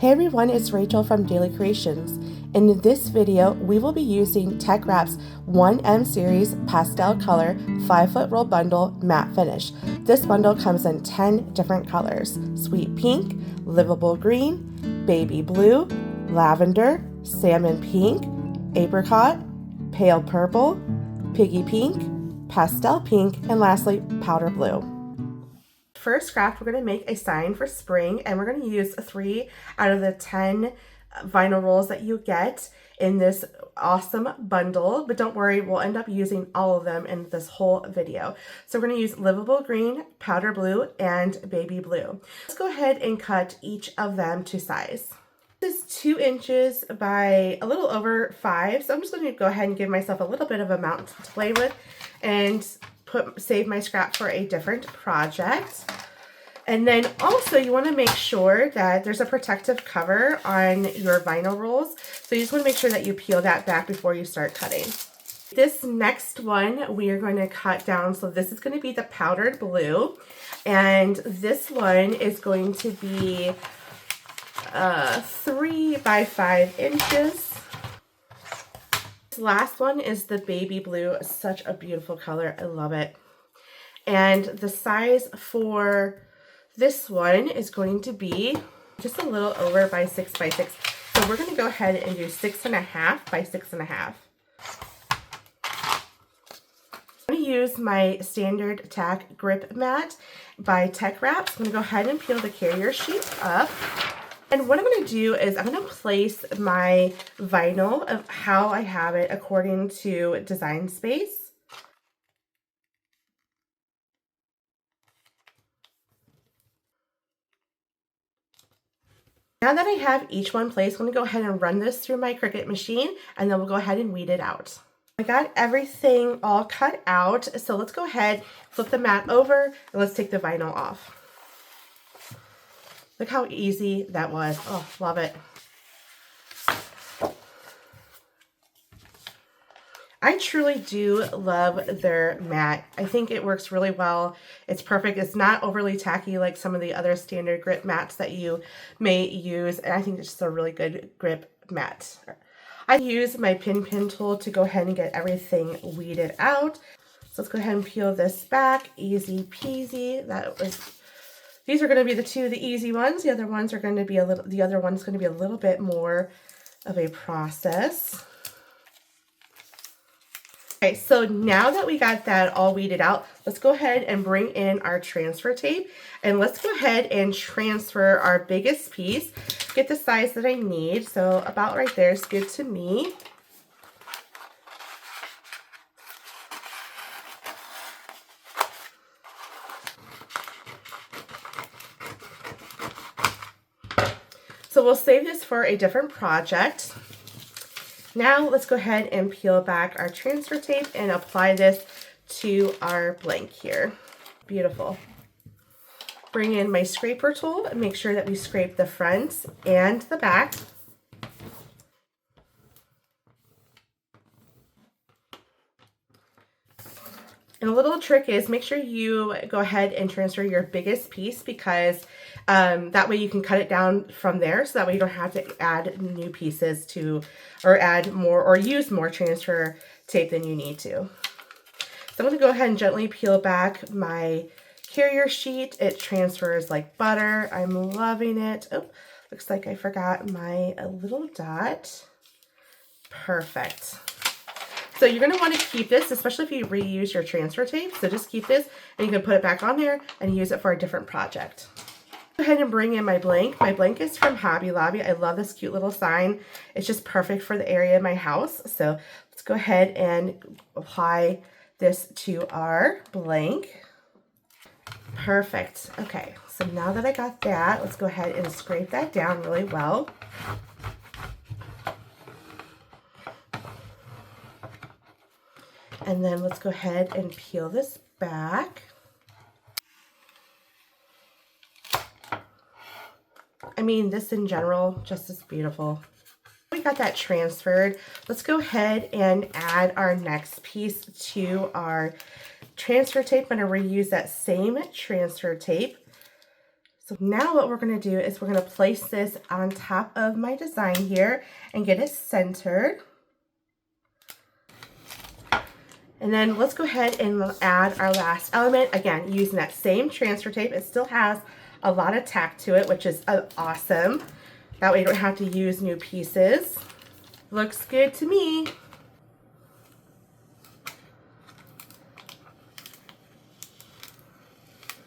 Hey everyone, it's Rachel from Daily Creations. In this video, we will be using TeckWrap's 1M Series Pastel Color 5-foot roll bundle matte finish. This bundle comes in 10 different colors: sweet pink, livable green, baby blue, lavender, salmon pink, apricot, pale purple, piggy pink, pastel pink, and lastly, powder blue. First craft, we're going to make a sign for spring, and we're going to use 3 out of the 10 vinyl rolls that you get in this awesome bundle. But don't worry, we'll end up using all of them in this whole video. So we're going to use livable green, powder blue, and baby blue. Let's go ahead and cut each of them to size. This is 2 inches by a little over 5, so I'm just going to go ahead and give myself a little bit of amount to play with and save my scrap for a different project. And then also you want to make sure that there's a protective cover on your vinyl rolls. So you just want to make sure that you peel that back before you start cutting. This next one we are going to cut down. So this is going to be the powdered blue. And this one is going to be 3 by 5 inches. This last one is the baby blue. Such a beautiful color. I love it. And the size for this one is going to be just a little over by 6 by 6. So we're going to go ahead and do 6.5 by 6.5. I'm going to use my standard tack grip mat by TeckWrap. So I'm going to go ahead and peel the carrier sheet up. And what I'm going to do is I'm going to place my vinyl of how I have it according to design space. Now that I have each one placed, I'm going to go ahead and run this through my Cricut machine, and then we'll go ahead and weed it out. I got everything all cut out, so let's go ahead, flip the mat over, and let's take the vinyl off. Look how easy that was. Oh, love it. I truly do love their mat. I think it works really well. It's perfect. It's not overly tacky like some of the other standard grip mats that you may use. And I think it's just a really good grip mat. I use my pin tool to go ahead and get everything weeded out. So let's go ahead and peel this back. Easy peasy. These are going to be the easy ones. The other one's going to be a little bit more of a process. Okay, so now that we got that all weeded out, let's go ahead and bring in our transfer tape, and let's go ahead and transfer our biggest piece. Get the size that I need, so about right there is good to me. So we'll save this for a different project. Now let's go ahead and peel back our transfer tape and apply this to our blank here. Beautiful. Bring in my scraper tool and make sure that we scrape the front and the back. And a little trick is make sure you go ahead and transfer your biggest piece, because that way you can cut it down from there, so that way you don't have to add new pieces or add more or use more transfer tape than you need to. So I'm going to go ahead and gently peel back my carrier sheet. It transfers like butter. I'm loving it. Oh, looks like I forgot my little dot. Perfect. So you're going to want to keep this, especially if you reuse your transfer tape. So just keep this, and you can put it back on there and use it for a different project. Go ahead and bring in my blank. My blank is from Hobby Lobby. I love this cute little sign. It's just perfect for the area of my house. So let's go ahead and apply this to our blank. Perfect. Okay, so now that I got that, let's go ahead and scrape that down really well. And then let's go ahead and peel this back. I mean, this in general just is beautiful. We got that transferred. Let's go ahead and add our next piece to our transfer tape. I'm going to reuse that same transfer tape. So now what we're going to do is we're going to place this on top of my design here and get it centered. And then let's go ahead and add our last element. Again, using that same transfer tape. It still has a lot of tack to it, which is awesome. That way you don't have to use new pieces. Looks good to me.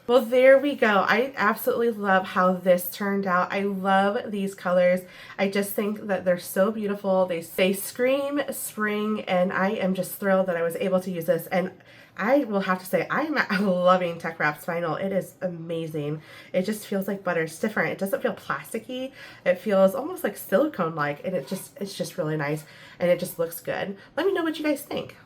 Well, there we go. I absolutely love how this turned out. I love these colors. I just think that they're so beautiful. They scream spring, and I am just thrilled that I was able to use this. And I will have to say, I'm loving TeckWrap's vinyl. It is amazing. It just feels like butter. It's different. It doesn't feel plasticky. It feels almost like silicone-like, and it's just really nice, and it just looks good. Let me know what you guys think.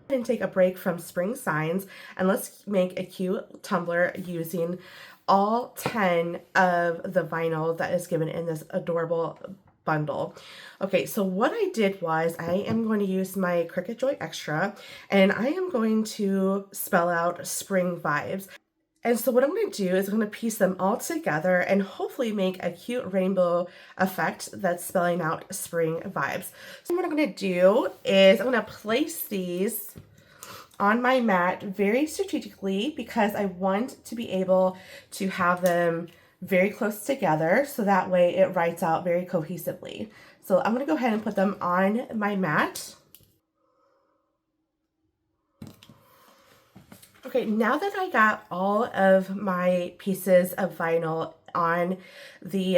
And take a break from spring signs, and let's make a cute tumbler using all 10 of the vinyl that is given in this adorable bundle. Okay, so what I did was I am going to use my Cricut Joy Extra, and I am going to spell out spring vibes. And so what I'm going to do is I'm going to piece them all together and hopefully make a cute rainbow effect that's spelling out spring vibes. So what I'm going to do is I'm going to place these on my mat very strategically because I want to be able to have them very close together so that way it writes out very cohesively. So I'm going to go ahead and put them on my mat. Okay, now that I got all of my pieces of vinyl on the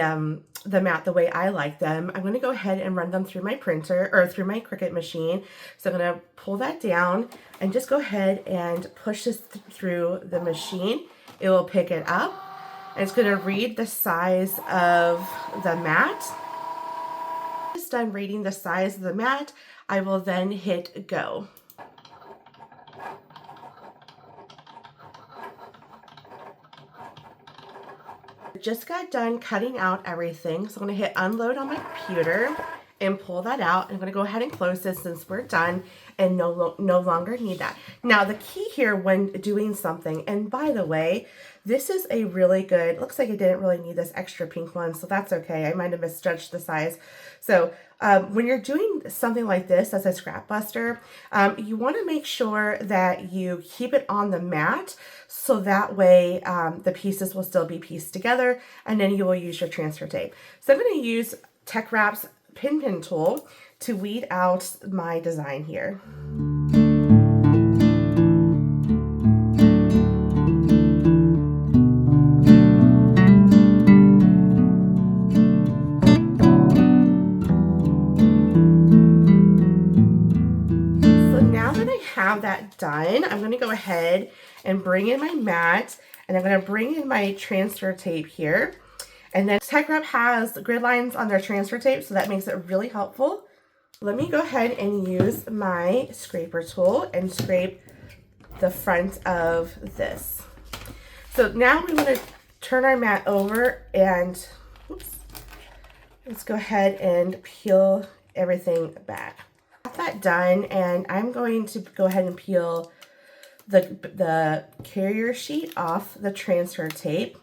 mat the way I like them, I'm going to go ahead and run them through my printer or through my Cricut machine. So I'm going to pull that down and just go ahead and push this through the machine. It will pick it up and it's going to read the size of the mat. Once it's done reading the size of the mat, I will then hit go. Just got done cutting out everything, so I'm going to hit unload on my computer and pull that out. I'm going to go ahead and close this since we're done and no longer need that. Now the key here when doing something, and by the way, this is a really good, looks like I didn't really need this extra pink one, so that's okay. I might have misjudged the size. So when you're doing something like this as a scrap buster, you want to make sure that you keep it on the mat so that way the pieces will still be pieced together, and then you will use your transfer tape. So I'm going to use TeckWrap's pin tool to weed out my design here. Have that done, I'm going to go ahead and bring in my mat, and I'm going to bring in my transfer tape here. And then TeckWrap has grid lines on their transfer tape, so that makes it really helpful. Let me go ahead and use my scraper tool and scrape the front of this. So now we want to turn our mat over and oops, let's go ahead and peel everything back. That done, and I'm going to go ahead and peel the carrier sheet off the transfer tape.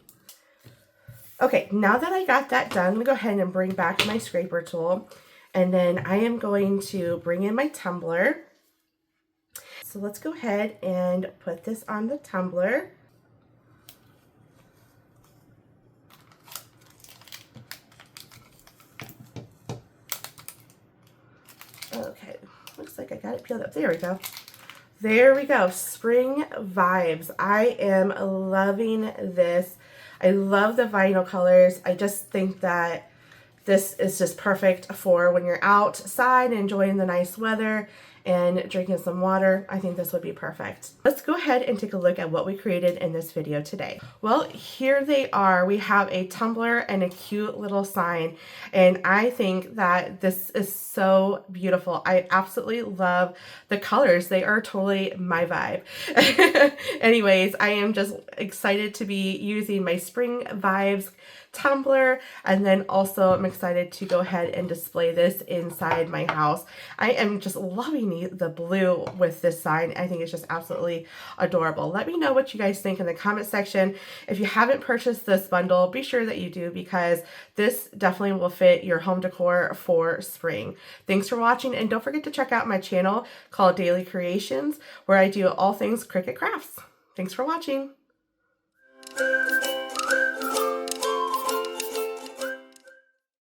Okay, now that I got that done, I'm going to go ahead and bring back my scraper tool, and then I am going to bring in my tumbler. So let's go ahead and put this on the tumbler. Okay, looks like I got it peeled up. There we go. There we go. Spring vibes. I am loving this. I love the vinyl colors. I just think that this is just perfect for when you're outside enjoying the nice weather and drinking some water. I think this would be perfect. Let's go ahead and take a look at what we created in this video today. Well, here they are. We have a tumbler and a cute little sign, and I think that this is so beautiful. I absolutely love the colors. They are totally my vibe. Anyways, I am just excited to be using my spring vibes tumbler. And then also I'm excited to go ahead and display this inside my house. I am just loving the blue with this sign. I think it's just absolutely adorable. Let me know what you guys think in the comment section. If you haven't purchased this bundle, be sure that you do, because this definitely will fit your home decor for spring. Thanks for watching, and don't forget to check out my channel called Daily Creations, where I do all things Cricut crafts. Thanks for watching.